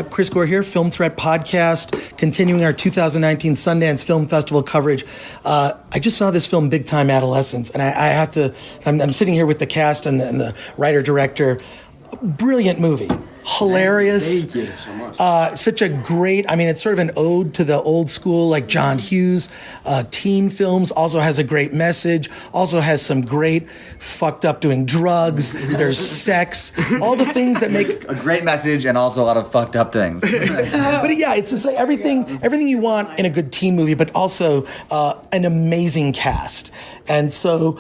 Chris Gore here, Film Threat Podcast, continuing our 2019 Sundance Film Festival coverage. I just saw this film, Big Time Adolescence, and I have to, I'm sitting here with the cast and the writer-director. Brilliant movie. Hilarious. Thank you so much. Such a great, it's sort of an ode to the old school, like John Hughes. Teen films, also has a great message, also has some great fucked up doing drugs. There's sex, all the things that make... A great message and also a lot of fucked up things. But yeah, it's just like everything you want in a good teen movie, but also an amazing cast. And so,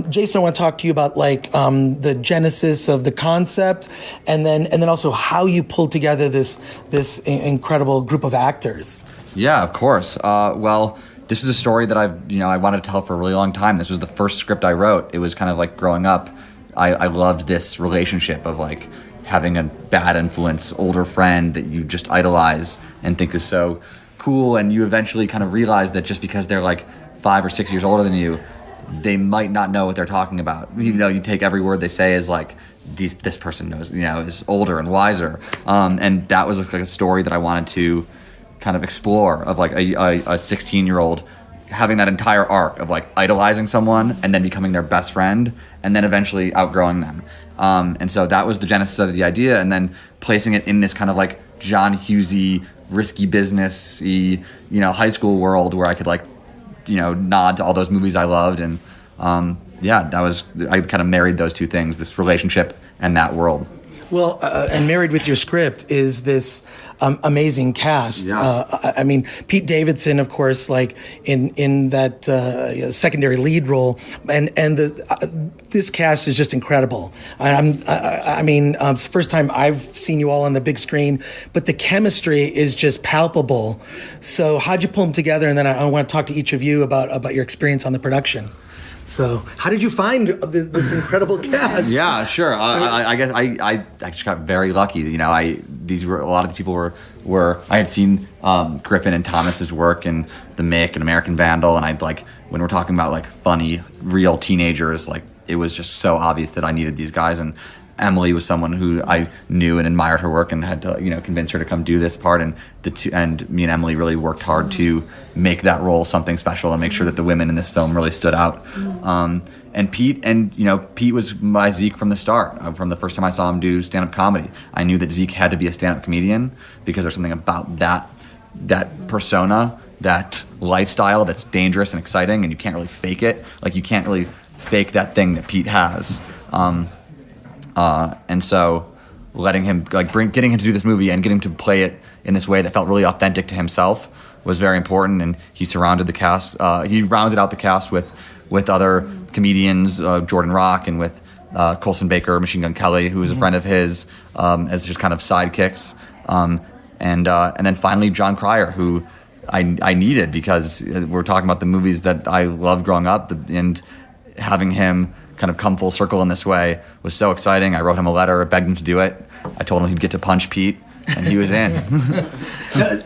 Jason, I want to talk to you about the genesis of the concept, and then also how you pulled together this incredible group of actors. Yeah, of course. Well, this was a story that I wanted to tell for a really long time. This was the first script I wrote. It was kind of like growing up. I loved this relationship of like having a bad influence, older friend that you just idolize and think is so cool, and you eventually kind of realize that just because they're like 5 or 6 years older than you, they might not know what they're talking about. Even though you take every word they say as like, this person knows, is older and wiser. And that was like a story that I wanted to kind of explore, of like a 16-year-old having that entire arc of like idolizing someone and then becoming their best friend and then eventually outgrowing them. And so that was the genesis of the idea, and then placing it in this kind of like John Hughesy, risky business-y, high school world where I could like, nod to all those movies I loved. And I kind of married those two things, this relationship and that world. Well, and married with your script is this amazing cast. Yeah. Pete Davidson, of course, like in that secondary lead role, and this cast is just incredible. It's the first time I've seen you all on the big screen, but the chemistry is just palpable. So how'd you pull them together? And then I want to talk to each of you about your experience on the production. So, how did you find this incredible cast? Yeah, sure. I guess I just got very lucky. A lot of the people were I had seen Griffin and Thomas's work in The Mick and American Vandal, and I'd like, when we're talking about like funny, real teenagers, like it was just so obvious that I needed these guys. And Emily was someone who I knew and admired her work and had to, convince her to come do this part. And me and Emily really worked hard to make that role something special and make sure that the women in this film really stood out. And Pete was my Zeke from the start. From the first time I saw him do stand-up comedy, I knew that Zeke had to be a stand-up comedian because there's something about that persona, that lifestyle that's dangerous and exciting, and you can't really fake it. Like, you can't really fake that thing that Pete has. And so letting him, getting him to do this movie and getting him to play it in this way that felt really authentic to himself was very important. And he surrounded the cast, he rounded out the cast with other comedians, Jordan Rock, and with Colson Baker, Machine Gun Kelly, who was a friend of his, as just kind of sidekicks. And then finally John Cryer, who I needed, because we're talking about the movies that I loved growing up, and having him kind of come full circle in this way was so exciting. I wrote him a letter, begged him to do it. I told him he'd get to punch Pete, and he was in.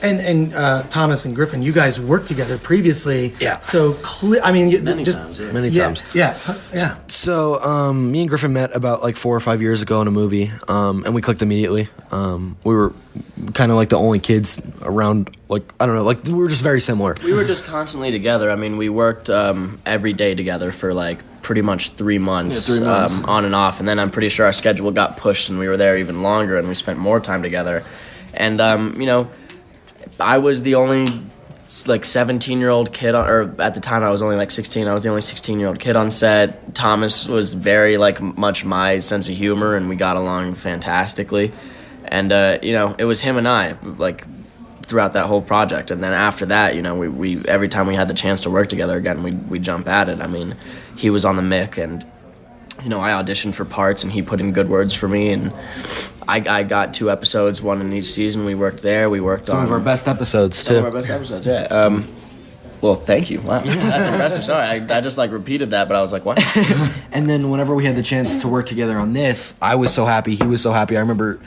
and Thomas and Griffin, you guys worked together previously. Yeah. So many times. Yeah. So me and Griffin met about like 4 or 5 years ago in a movie, and we clicked immediately. We were kind of like the only kids around. Like, I don't know, like we were just very similar. We were just constantly together. We worked every day together for like pretty much 3 months, 3 months. On and off. And then I'm pretty sure our schedule got pushed and we were there even longer and we spent more time together. And, I was the only like 17-year-old kid or at the time I was only like 16. I was the only 16-year-old kid on set. Thomas was very like much my sense of humor, and we got along fantastically. And, it was him and I, like, throughout that whole project. And then after that, we every time we had the chance to work together again, we jump at it. He was on the Mick, and I auditioned for parts, and he put in good words for me, and I got 2 episodes, 1 in each season. We worked there. We worked on some of our best episodes too. Some of our best episodes, yeah. Well, thank you. Wow, that's impressive. Sorry, I just like repeated that, but I was like, what? And then whenever we had the chance to work together on this, I was so happy. He was so happy. I remember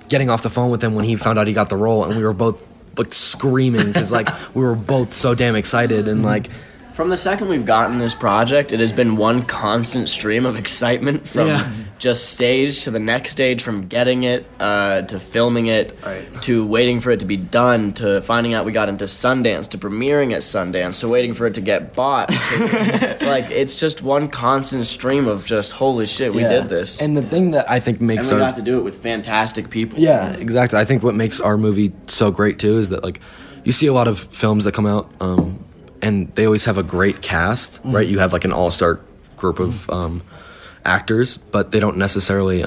getting off the phone with him when he found out he got the role, and we were both like screaming because like we were both so damn excited, and like From the second we've gotten this project, it has been one constant stream of excitement from just stage to the next stage, from getting it to filming it to waiting for it to be done to finding out we got into Sundance to premiering at Sundance to waiting for it to get bought. Like, it's just one constant stream of just, holy shit, we did this. And the thing that I think makes and we got to do it with fantastic people. Yeah, exactly. I think what makes our movie so great too is that, like, you see a lot of films that come out and they always have a great cast, right? You have like an all-star group of actors, but they don't necessarily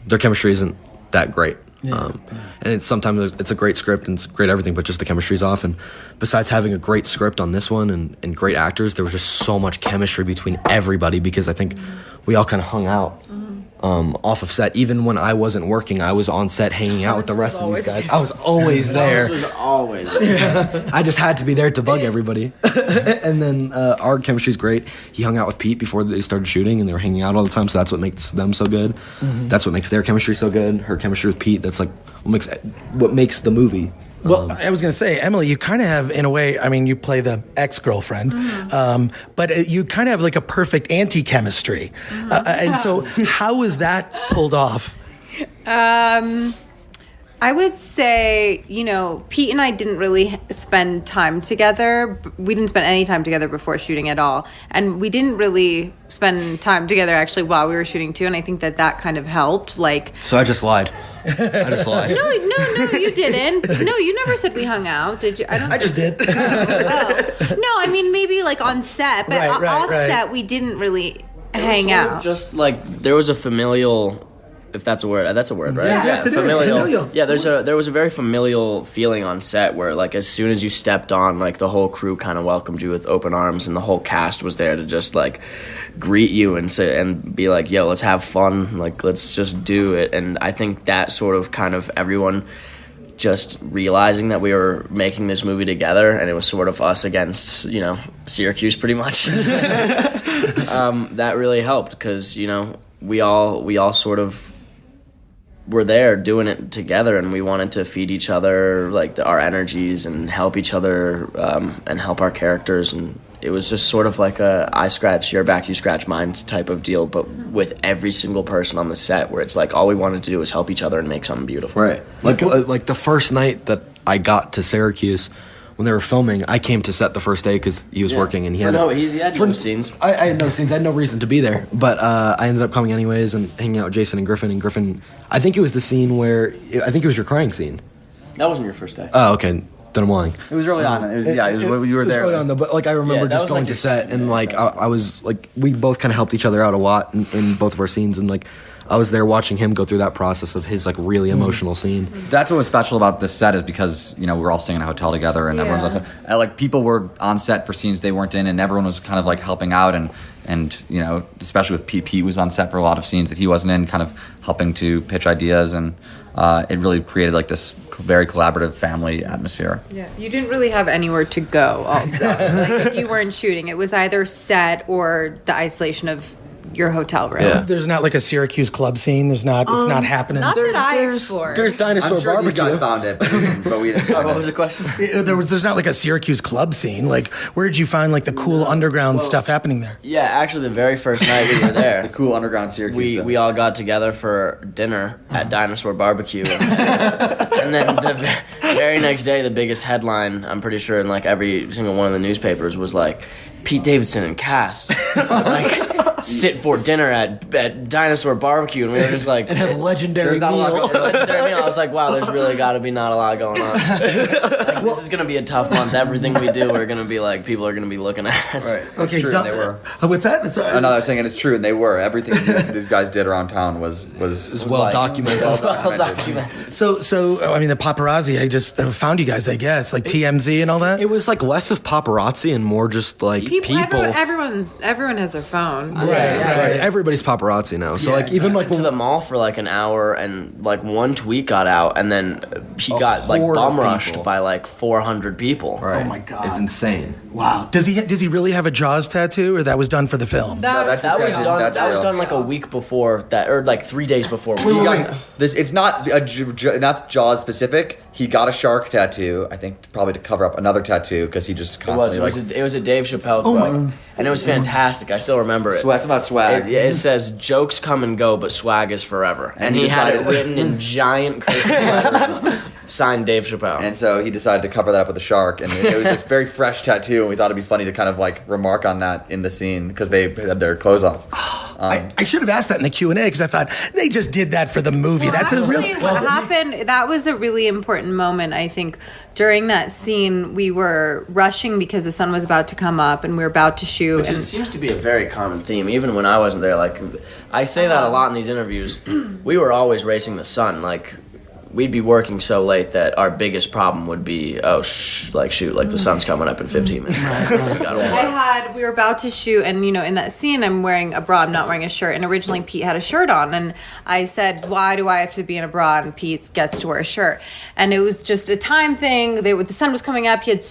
their chemistry isn't that great. And it's sometimes it's a great script and it's great everything, but just the chemistry's off. And besides having a great script on this one and great actors, there was just so much chemistry between everybody, because I think we all kind of hung out off of set. Even when I wasn't working, I was on set hanging out with the rest of these guys. I was always there. I was always there. I just had to be there to bug everybody. And then our chemistry's great. He hung out with Pete before they started shooting, and they were hanging out all the time, so that's what makes them so good. That's what makes their chemistry so good. Her chemistry with Pete, that's like what makes the movie. Well, I was going to say, Emily, you kind of have, in a way, I mean, you play the ex-girlfriend, but you kind of have like a perfect anti-chemistry. And so how was that pulled off? I would say, you know, Pete and I didn't really spend time together. We didn't spend any time together before shooting at all. And we didn't really spend time together actually while we were shooting too. And I think that kind of helped. Like, So I just lied. no, you didn't. No, you never said we hung out, did you? I just did. No, I mean, maybe like on set, but off set, we didn't really hang out. Just like, there was a familial, if that's a word, that's a word, right? Yeah, yes, it is. Familial. Yeah, there was a very familial feeling on set where, like, as soon as you stepped on, like, the whole crew kind of welcomed you with open arms, and the whole cast was there to just, like, greet you and say and be like, yo, let's have fun, like, let's just do it. And I think that sort of kind of everyone just realizing that we were making this movie together, and it was sort of us against, you know, Syracuse pretty much. That really helped, because, you know, we all sort of were there doing it together, and we wanted to feed each other like our energies and help each other and help our characters. And it was just sort of like a I scratch your back, you scratch mine type of deal, but with every single person on the set, where it's like all we wanted to do was help each other and make something beautiful. Right. Like the first night that I got to Syracuse, when they were filming, I came to set the first day because he was working, and he had no scenes. I had no scenes. I had no reason to be there, but I ended up coming anyways and hanging out with Jason and Griffin. And Griffin, I think it was the scene where I think it was your crying scene. That wasn't your first day. Oh, okay. Then I'm lying. It was early on. It was you were there. Early on though, but like I remember just going to set, and like I was like, we both kind of helped each other out a lot in both of our scenes, and like I was there watching him go through that process of his like really emotional scene. That's what was special about this set, is because, you know, we were all staying in a hotel together, and everyone was like, people were on set for scenes they weren't in, and everyone was kind of like helping out, and you know, especially with Pete. Pete was on set for a lot of scenes that he wasn't in, kind of helping to pitch ideas, and it really created like this very collaborative family atmosphere. Yeah, you didn't really have anywhere to go also. Like, if you weren't shooting, it was either set or the isolation of your hotel room. Yeah. There's not like a Syracuse club scene. It's not happening. Not that I explored. There's Dinosaur I'm sure Barbecue. these guys found it, but we didn't. What was the question? There's not like a Syracuse club scene. Like, where did you find like the cool underground stuff happening there? Yeah, actually, the very first night we were there, The cool underground Syracuse stuff. we all got together for dinner at Dinosaur Barbecue, and then the very next day, the biggest headline, I'm pretty sure, in like every single one of the newspapers, was like, Pete Davidson and cast like sit for dinner at Dinosaur Barbecue, and we were just like, and have a legendary meal. I was like, wow, there's really got to be not a lot going on. Like, this is gonna be a tough month. Everything we do, we're gonna be like, people are gonna be looking at us. Right. Okay, It's true, done. they were. What's that? No, I was saying, and it's true, and they were. Everything these guys did around town was well like- documented. Well documented. So I mean, the paparazzi. I just found you guys. I guess like TMZ and all that. It was like less of paparazzi and more just like people. Everyone has their phone. Right. Right. Everybody's paparazzi now. So like even like Went to the mall for like an hour, and like one tweet got out, and then he got like horde of bum rushed people. by like 400 people. Right. Oh my God. It's insane. Wow. Does he really have a Jaws tattoo, or that was done for the film? No, that's That was done. That's That was real. done like a week before that, or like 3 days before. He got- this it's not not Jaws specific. He got a shark tattoo, I think, probably to cover up another tattoo because he just It was. constantly It was a Dave Chappelle quote, and it was fantastic. I still remember it. swag. About swag. It says jokes come and go, but swag is forever. And he had it decided- written in giant crisp lettering, signed Dave Chappelle. And so he decided to cover that up with a shark, and it was this very fresh tattoo, and we thought it'd be funny to kind of like remark on that in the scene because they had their clothes off. I should have asked that in the Q&A because I thought they just did that for the movie. That's a real. Actually, what happened, that was a really important moment, I think. During that scene, we were rushing because the sun was about to come up and we were about to shoot. Which and it seems to be a very common theme, even when I wasn't there. Like, I say that a lot in these interviews. We were always racing the sun. Like, we'd be working so late that our biggest problem would be, shoot, like the sun's coming up in 15 minutes. we were about to shoot, and in that scene, I'm wearing a bra, I'm not wearing a shirt, and originally Pete had a shirt on, and I said, why do I have to be in a bra, and Pete gets to wear a shirt, and it was just a time thing. The sun was coming up, he had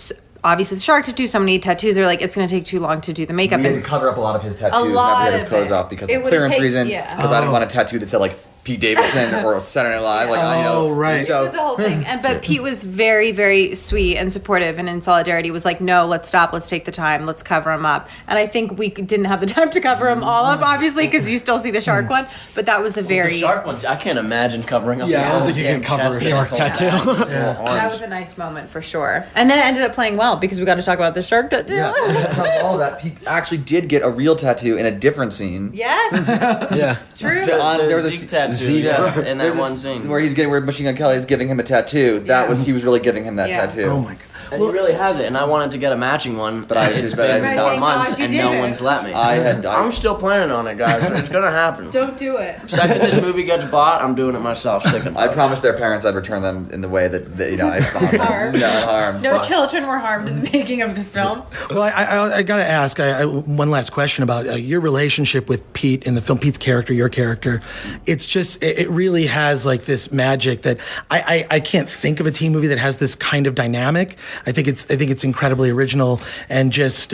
obviously the shark tattoo, so many tattoos. They were like, it's going to take too long to do the makeup. We had to And cover up a lot of his tattoos whenever lot he had his of clothes it. off because It of would've clearance taken- reasons. yeah. Because I didn't want a tattoo that said like Pete Davidson or Saturday Night Live. Like, Oh, right. So it was the whole thing. But Pete was very, very sweet and supportive, and in solidarity was like, no, let's stop, let's take the time, let's cover him up. And I think we didn't have the time to cover him all up, obviously, because you still see the shark one. But that was a very The shark ones, I can't imagine covering up Yeah, his I don't whole think you damn can cover a chest and shark his whole tattoo. back. His whole that arms. was a nice moment for sure. And then it ended up playing well because we got to talk about the shark tattoo. yeah, all of that. Pete actually did get a real tattoo in a different scene. Yes, Yeah. true. There was a Zeke tattoo Zeke, in that there's one this scene. where Machine Gun Kelly is giving him a tattoo. That was he was really giving him that Yeah. tattoo. Oh my God. And he really has it, and I wanted to get a matching one, But I- it's but I been did 4 not. months, Thank God and you no did it. one's let me. I'm still planning on it, guys. It's gonna happen. Don't do it. Second this movie gets bought, I'm doing it myself. Second. I promised their parents I'd return them in the way that I found them. Harmed. Yeah, harmed. No children were harmed in the making of this film. Well, I got to ask one last question about your relationship with Pete in the film. Pete's character, your character. It's just it really has like this magic that I can't think of a teen movie that has this kind of dynamic. I think it's incredibly original, and just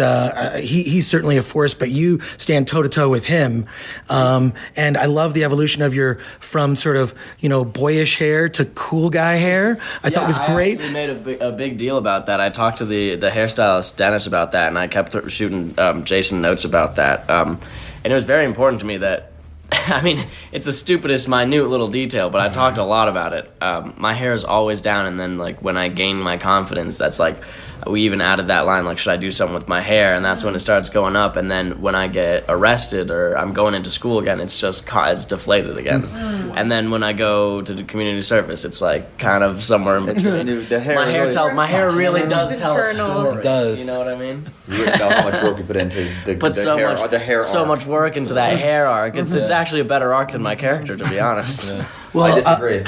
he's certainly a force, but you stand toe to toe with him. And I love the evolution of your from sort of boyish hair to cool guy hair. I thought it was great. I actually made a big deal about that. I talked to the hairstylist Dennis about that, and I kept shooting Jason notes about that. And it was very important to me that. I mean, it's the stupidest, minute little detail, but I talked a lot about it. My hair is always down, and then like when I gain my confidence, that's like we even added that line like, should I do something with my hair? And that's when it starts going up. And then when I get arrested or I'm going into school again, it's just it's deflated again. And then when I go to the community service, it's like kind of somewhere in between. The hair My hair really does tell a internal. story. It does. You know what I mean? You wouldn't know how much work we put into the hair arc. much work into that hair arc. It's actually a better arc than my character, to be honest. Well, I disagree.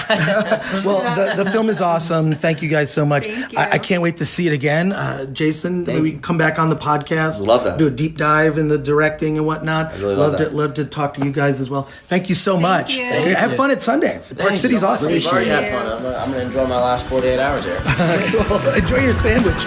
Well, the film is awesome. Thank you guys so much. Thank you. I can't wait to see it again. Jason, maybe we can come back on the podcast. Love that. Do a deep dive in the directing and whatnot. really love that. Love to talk to you guys as well. Thank you so much. you. Have fun at Sundance. Park Thanks City's so much. awesome. We've already had fun. I'm gonna enjoy my last 48 hours here. Cool. Enjoy your sandwich.